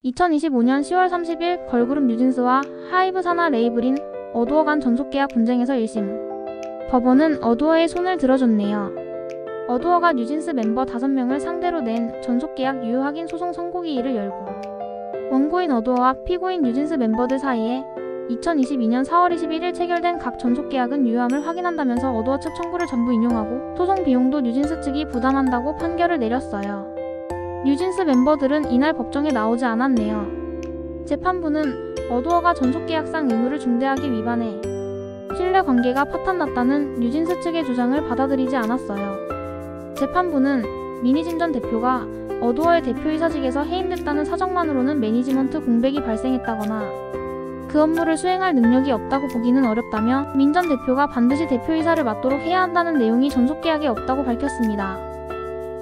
2025년 10월 30일 걸그룹 뉴진스와 하이브 산하 레이블인 어두어 간 전속계약 분쟁에서 1심. 법원은 어두어의 손을 들어줬네요. 어두어가 뉴진스 멤버 5명을 상대로 낸 전속계약 유효 확인 소송 선고기 일을 열고 원고인 어두어와 피고인 뉴진스 멤버들 사이에 2022년 4월 21일 체결된 각 전속계약은 유효함을 확인한다면서 어두어 측 청구를 전부 인용하고 소송 비용도 뉴진스 측이 부담한다고 판결을 내렸어요. 뉴진스 멤버들은 이날 법정에 나오지 않았네요. 재판부는 어두어가 전속계약상 의무를 중대하게 위반해 신뢰관계가 파탄났다는 뉴진스 측의 주장을 받아들이지 않았어요. 재판부는 민희진 전 대표가 어두어의 대표이사직에서 해임됐다는 사정만으로는 매니지먼트 공백이 발생했다거나 그 업무를 수행할 능력이 없다고 보기는 어렵다며 민 전 대표가 반드시 대표이사를 맡도록 해야 한다는 내용이 전속계약에 없다고 밝혔습니다.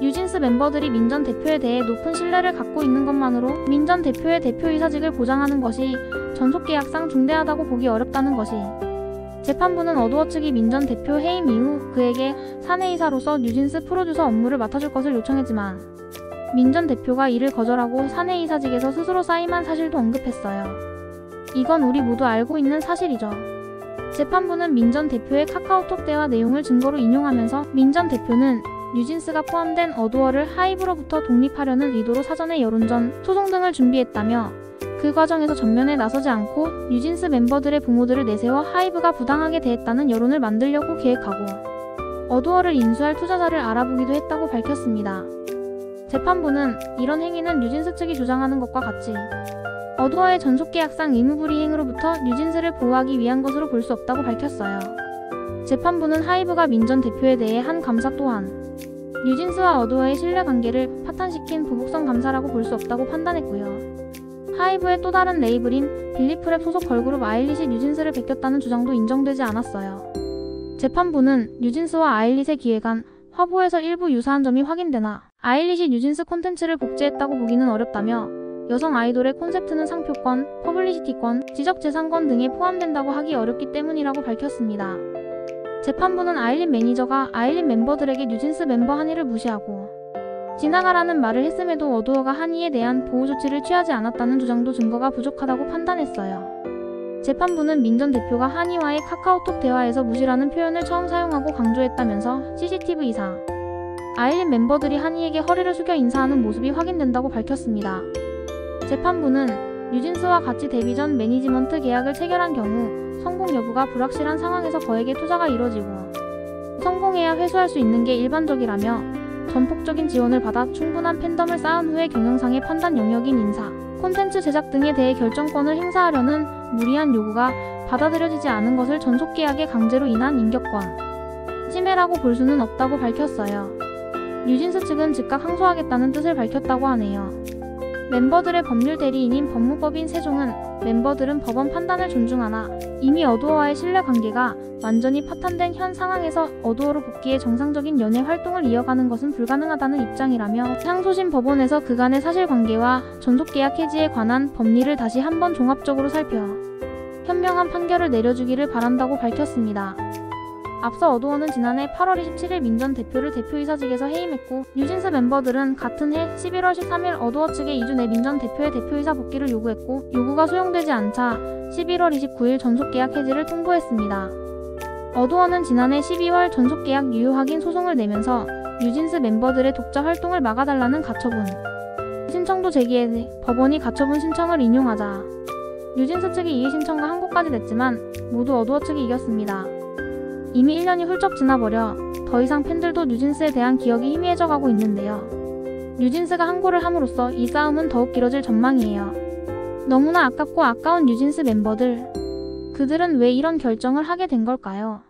뉴진스 멤버들이 민 전 대표에 대해 높은 신뢰를 갖고 있는 것만으로 민 전 대표의 대표이사직을 보장하는 것이 전속계약상 중대하다고 보기 어렵다는 것이 재판부는 어두어 측이 민 전 대표 해임 이후 그에게 사내이사로서 뉴진스 프로듀서 업무를 맡아줄 것을 요청했지만 민 전 대표가 이를 거절하고 사내이사직에서 스스로 사임한 사실도 언급했어요. 이건 우리 모두 알고 있는 사실이죠. 재판부는 민 전 대표의 카카오톡 대화 내용을 증거로 인용하면서 민 전 대표는 뉴진스가 포함된 어두어를 하이브로부터 독립하려는 의도로 사전에 여론전, 소송 등을 준비했다며 그 과정에서 전면에 나서지 않고 뉴진스 멤버들의 부모들을 내세워 하이브가 부당하게 대했다는 여론을 만들려고 계획하고 어두어를 인수할 투자자를 알아보기도 했다고 밝혔습니다. 재판부는 이런 행위는 뉴진스 측이 주장하는 것과 같이 어두어의 전속계약상 의무불이행으로부터 뉴진스를 보호하기 위한 것으로 볼 수 없다고 밝혔어요. 재판부는 하이브가 민 전 대표에 대해 한 감사 또한 뉴진스와 어두어의 신뢰관계를 파탄시킨 보복성 감사라고 볼 수 없다고 판단했고요. 하이브의 또 다른 레이블인 빌리프랩 소속 걸그룹 아일릿이 뉴진스를 베꼈다는 주장도 인정되지 않았어요. 재판부는 뉴진스와 아일릿의 기획안, 화보에서 일부 유사한 점이 확인되나 아일릿이 뉴진스 콘텐츠를 복제했다고 보기는 어렵다며 여성 아이돌의 콘셉트는 상표권, 퍼블리시티권, 지적재산권 등에 포함된다고 하기 어렵기 때문이라고 밝혔습니다. 재판부는 아일릿 매니저가 아일릿 멤버들에게 뉴진스 멤버 한이를 무시하고 지나가라는 말을 했음에도 어두어가 한이에 대한 보호 조치를 취하지 않았다는 주장도 증거가 부족하다고 판단했어요. 재판부는 민 전 대표가 한이와의 카카오톡 대화에서 무시라는 표현을 처음 사용하고 강조했다면서 CCTV상 아일릿 멤버들이 한이에게 허리를 숙여 인사하는 모습이 확인된다고 밝혔습니다. 재판부는 뉴진스와 같이 데뷔 전 매니지먼트 계약을 체결한 경우 성공 여부가 불확실한 상황에서 거액의 투자가 이뤄지고 성공해야 회수할 수 있는 게 일반적이라며 전폭적인 지원을 받아 충분한 팬덤을 쌓은 후에 경영상의 판단 영역인 인사, 콘텐츠 제작 등에 대해 결정권을 행사하려는 무리한 요구가 받아들여지지 않은 것을 전속계약의 강제로 인한 인격권 침해라고 볼 수는 없다고 밝혔어요. 뉴진스 측은 즉각 항소하겠다는 뜻을 밝혔다고 하네요. 멤버들의 법률 대리인인 법무법인 세종은 멤버들은 법원 판단을 존중하나 이미 어두어와의 신뢰관계가 완전히 파탄된 현 상황에서 어두어로 복귀해 정상적인 연애 활동을 이어가는 것은 불가능하다는 입장이라며 항소심 법원에서 그간의 사실관계와 전속계약 해지에 관한 법리를 다시 한번 종합적으로 살펴 현명한 판결을 내려주기를 바란다고 밝혔습니다. 앞서 어두어는 지난해 8월 27일 민 전 대표를 대표이사직에서 해임했고 뉴진스 멤버들은 같은 해 11월 13일 어두어 측에 2주 내 민 전 대표의 대표이사 복귀를 요구했고 요구가 수용되지 않자 11월 29일 전속계약 해지를 통보했습니다. 어두어는 지난해 12월 전속계약 유효 확인 소송을 내면서 뉴진스 멤버들의 독자 활동을 막아달라는 가처분 신청도 제기해 법원이 가처분 신청을 인용하자 뉴진스 측이 이의 신청과 항고까지 냈지만 모두 어두어 측이 이겼습니다. 이미 1년이 훌쩍 지나버려 더 이상 팬들도 뉴진스에 대한 기억이 희미해져 가고 있는데요. 뉴진스가 항고를 함으로써 이 싸움은 더욱 길어질 전망이에요. 너무나 아깝고 아까운 뉴진스 멤버들. 그들은 왜 이런 결정을 하게 된 걸까요?